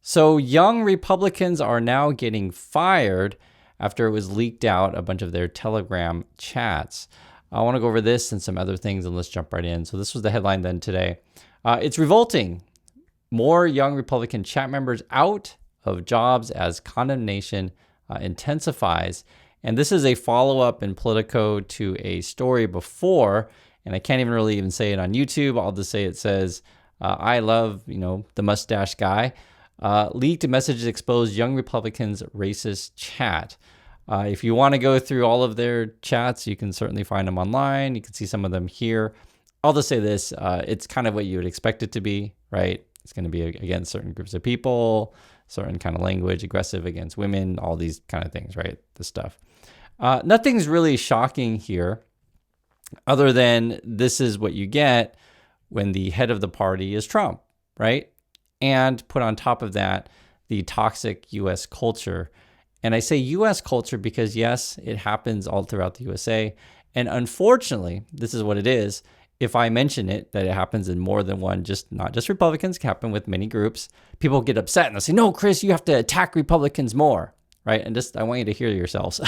So young Republicans are now getting fired after it was leaked out a bunch of their Telegram chats. I want to go over this and some other things, and let's jump right in. So this was the headline then today. It's revolting. More young Republican chat members out of jobs as condemnation intensifies. And this is a follow-up in Politico to a story before, and I can't even say it on YouTube. I'll just say it says, I love, the mustache guy. Leaked messages expose young Republicans' racist chat. If you want to go through all of their chats, you can certainly find them online. You can see some of them here. I'll just say this. It's kind of what you would expect it to be, right? It's going to be against certain groups of people, certain kind of language, aggressive against women, all these kind of things, right? This stuff. Nothing's really shocking here other than this is what you get when the head of the party is Trump, right? And put on top of that, the toxic U.S. culture. And I say U.S. culture because, yes, it happens all throughout the USA. And unfortunately, this is what it is. If I mention it, that it happens in more than one, not just Republicans, it can happen with many groups. People get upset and they'll say, no, Chris, you have to attack Republicans more, right? And I want you to hear yourselves.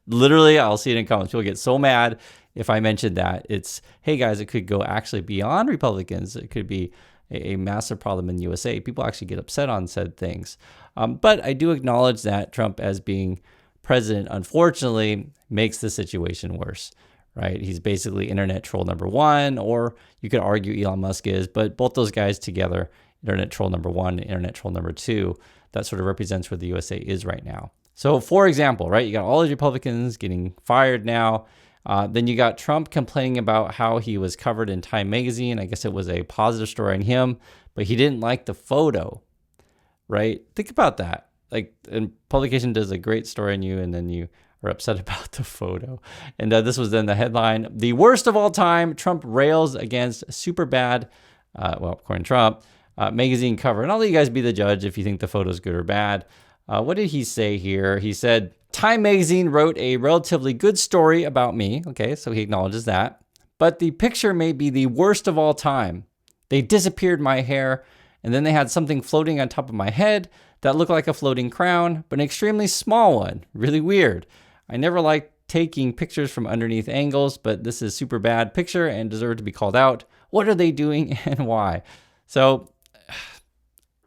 Literally, I'll see it in comments. People get so mad if I mention that. It's, hey guys, it could go actually beyond Republicans. It could be a massive problem in the USA. People actually get upset on said things. But I do acknowledge that Trump, as being president, unfortunately, makes the situation worse. Right? He's basically internet troll number one, or you could argue Elon Musk is, but both those guys together, internet troll number one, internet troll number two, that sort of represents where the USA is right now. So for example, right, you got all these Republicans getting fired now. Then you got Trump complaining about how he was covered in Time magazine. I guess it was a positive story on him, but he didn't like the photo, right? Think about that. Like, and publication does a great story on you, and then you are upset about the photo. And this was then the headline: the worst of all time, Trump rails against super bad, according to Trump, magazine cover. And I'll let you guys be the judge if you think the photo is good or bad. What did he say here? He said, Time magazine wrote a relatively good story about me. Okay, so he acknowledges that. But the picture may be the worst of all time. They disappeared my hair, and then they had something floating on top of my head that looked like a floating crown, but an extremely small one. Really weird. I never liked taking pictures from underneath angles, but this is super bad picture and deserved to be called out. What are they doing and why? So,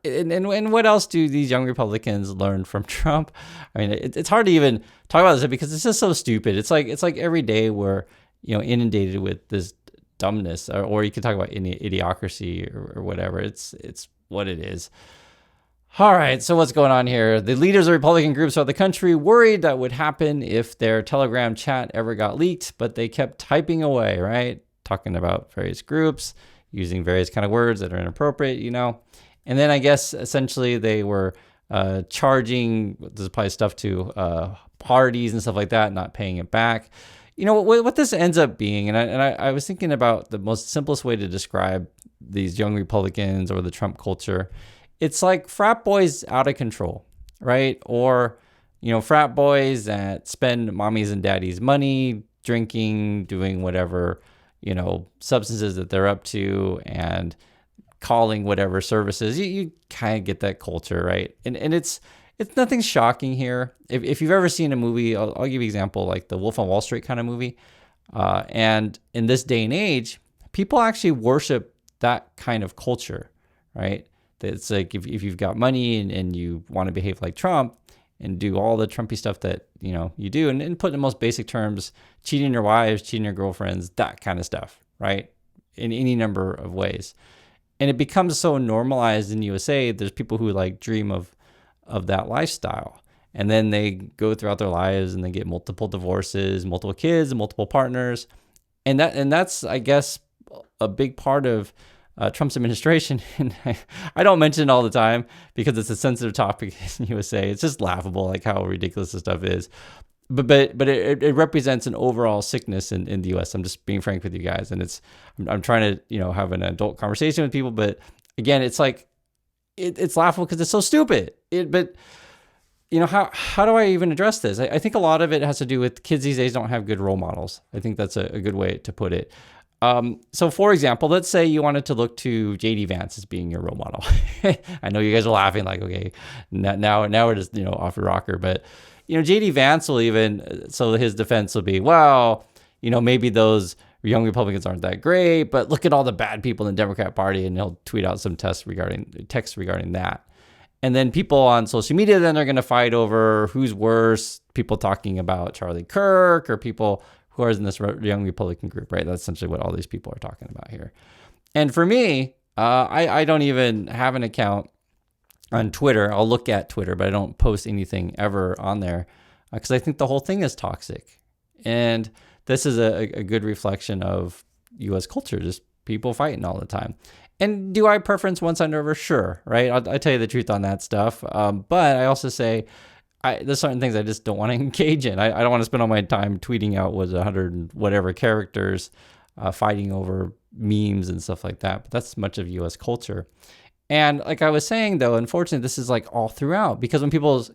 and what else do these young Republicans learn from Trump? I mean, it's hard to even talk about this because it's just so stupid. It's like every day we're inundated with this dumbness, or you could talk about idiocracy or whatever. It's what it is. All right, so what's going on here? The leaders of Republican groups throughout the country worried that would happen if their Telegram chat ever got leaked, but they kept typing away, right? Talking about various groups, using various kind of words that are inappropriate, And then I guess essentially they were charging, this is probably stuff to parties and stuff like that, not paying it back. What this ends up being, and I was thinking about the most simplest way to describe these young Republicans or the Trump culture. It's like frat boys out of control, right? Or, frat boys that spend mommy's and daddy's money, drinking, doing whatever, substances that they're up to, and calling whatever services. You kind of get that culture, right? And it's nothing shocking here. If you've ever seen a movie, I'll give you an example, like the Wolf on Wall Street kind of movie. And in this day and age, people actually worship that kind of culture, right? It's like if you've got money and you want to behave like Trump and do all the Trumpy stuff that you do, and put in the most basic terms, cheating your wives, cheating your girlfriends, that kind of stuff, right? In any number of ways. And it becomes so normalized in the USA, there's people who dream of that lifestyle. And then they go throughout their lives and they get multiple divorces, multiple kids, multiple partners. And that's, I guess, a big part of Trump's administration. And I don't mention it all the time because it's a sensitive topic in the USA. It's just laughable, like how ridiculous this stuff is. But it represents an overall sickness in the U.S. I'm just being frank with you guys, and I'm trying to have an adult conversation with people. But again, it's like it's laughable because it's so stupid. But how do I even address this? I think a lot of it has to do with kids these days don't have good role models. I think that's a good way to put it. So for example, let's say you wanted to look to JD Vance as being your role model. I know you guys are laughing like, okay, now we're just, off your rocker, but JD Vance will even, so his defense will be, well, maybe those young Republicans aren't that great, but look at all the bad people in the Democrat Party, and he'll tweet out some text regarding that. And then people on social media then are going to fight over who's worse, people talking about Charlie Kirk or people who are in this young Republican group, right? That's essentially what all these people are talking about here. And for me, I don't even have an account on Twitter. I'll look at Twitter, but I don't post anything ever on there because I think the whole thing is toxic. And this is a good reflection of U.S. culture, just people fighting all the time. And do I preference one side over? Sure, right? I'll tell you the truth on that stuff. But I also say there's certain things I just don't want to engage in. I don't want to spend all my time tweeting out 100 and whatever characters, fighting over memes and stuff like that. But that's much of U.S. culture. And like I was saying, though, unfortunately, this is like all throughout, because when people,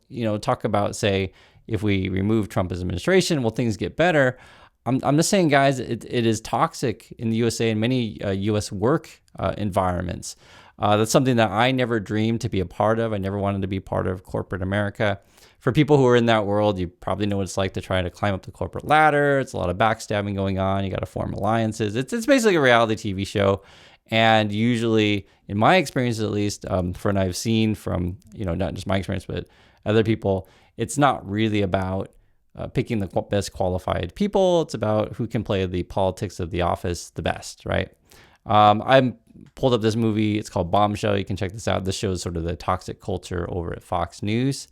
talk about, say, if we remove Trump's administration, will things get better? I'm just saying, guys, it is toxic in the USA and many U.S. work environments. That's something that I never dreamed to be a part of. I never wanted to be part of corporate America. For people who are in that world, you probably know what it's like to try to climb up the corporate ladder. It's a lot of backstabbing going on. You got to form alliances. It's basically a reality TV show. And usually, in my experience at least, from what I've seen from, not just my experience, but other people, it's not really about picking the best qualified people. It's about who can play the politics of the office the best, right? I pulled up this movie. It's called Bombshell. You can check this out. This shows sort of the toxic culture over at Fox News.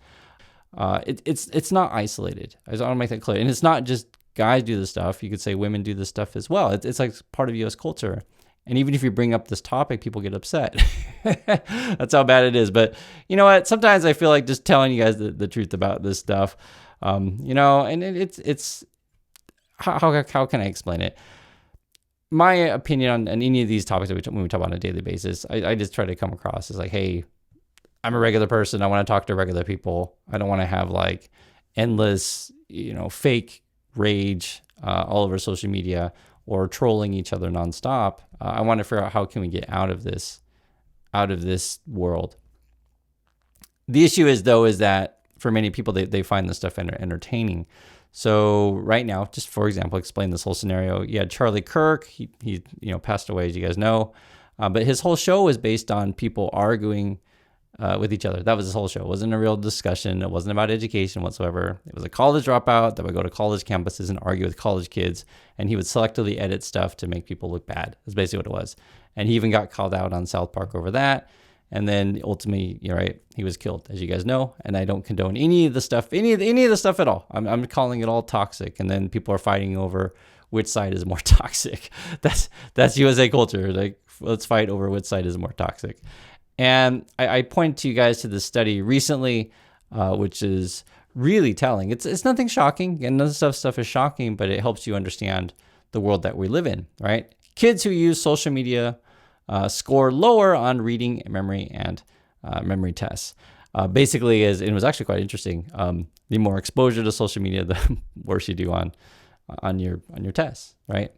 It's not isolated. I just want to make that clear. And it's not just guys do this stuff. You could say women do this stuff as well. It's like part of U.S. culture. And even if you bring up this topic, people get upset. That's how bad it is. But you know what? Sometimes I feel like just telling you guys the truth about this stuff. And it's how can I explain it? My opinion on any of these topics that when we talk about on a daily basis, I just try to come across as like, hey, I'm a regular person. I want to talk to regular people. I don't want to have like endless, fake rage all over social media or trolling each other nonstop. I want to figure out how can we get out of this world. The issue is that for many people, they find this stuff entertaining. So right now, just for example, explain this whole scenario. You had Charlie Kirk. He passed away, as you guys know. But his whole show was based on people arguing with each other. That was his whole show. It wasn't a real discussion. It wasn't about education whatsoever. It was a college dropout that would go to college campuses and argue with college kids. And he would selectively edit stuff to make people look bad. That's basically what it was. And he even got called out on South Park over that. And then ultimately, you're right, he was killed, as you guys know. And I don't condone any of the stuff at all. I'm calling it all toxic. And then people are fighting over which side is more toxic. That's USA culture. Like, let's fight over which side is more toxic. And I point to you guys to this study recently, which is really telling. It's nothing shocking, and none of this stuff is shocking, but it helps you understand the world that we live in, right? Kids who use social media score lower on reading, memory, and memory tests. Basically, it was actually quite interesting. The more exposure to social media, the worse you do on your tests, right?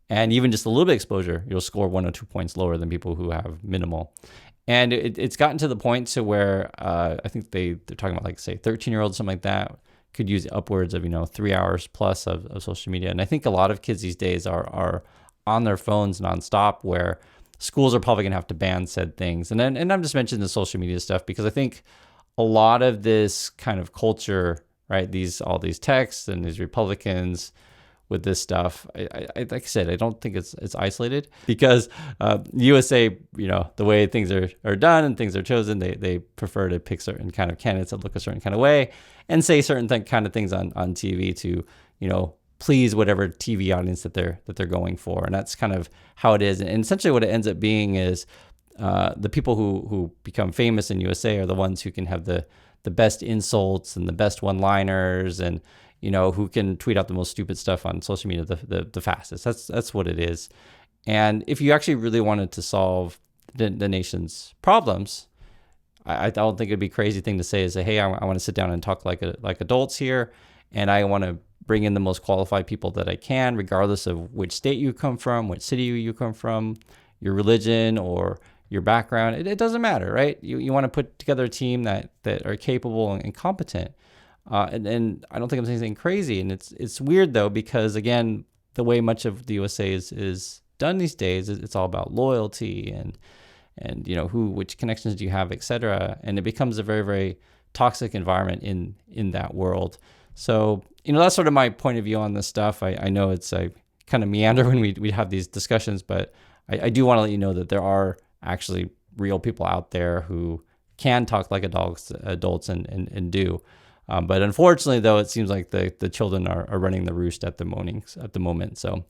And even just a little bit of exposure, you'll score 1 or 2 points lower than people who have minimal. And it's gotten to the point to where I think they're talking about, like, say, 13-year-olds, something like that, could use upwards of 3 hours plus of social media. And I think a lot of kids these days are on their phones nonstop, where schools are probably going to have to ban said things. And I'm just mentioning the social media stuff because I think a lot of this kind of culture, right? All these texts and these Republicans with this stuff. I like I said, I don't think it's isolated because USA, the way things are done and things are chosen, they prefer to pick certain kind of candidates that look a certain kind of way and say certain kind of things on TV to, please whatever TV audience that they're going for. And that's kind of how it is. And essentially what it ends up being is the people who become famous in USA are the ones who can have the best insults and the best one-liners and, who can tweet out the most stupid stuff on social media the fastest. That's what it is. And if you actually really wanted to solve the nation's problems, I don't think it'd be a crazy thing to say is, hey, I want to sit down and talk like adults here, and I want to bring in the most qualified people that I can, regardless of which state you come from, which city you come from, your religion, or your background. It doesn't matter, right? You want to put together a team that are capable and competent. And I don't think I'm saying anything crazy. And it's weird though, because again, the way much of the USA is done these days, it's all about loyalty and which connections do you have, etc. And it becomes a very, very toxic environment in that world. So, that's sort of my point of view on this stuff. I know I kind of meander when we have these discussions, but I do want to let you know that there are actually real people out there who can talk like adults and do. But unfortunately, though, it seems like the children are running the roost at the moment. So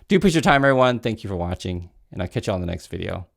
do appreciate your time, everyone. Thank you for watching, and I'll catch you on the next video.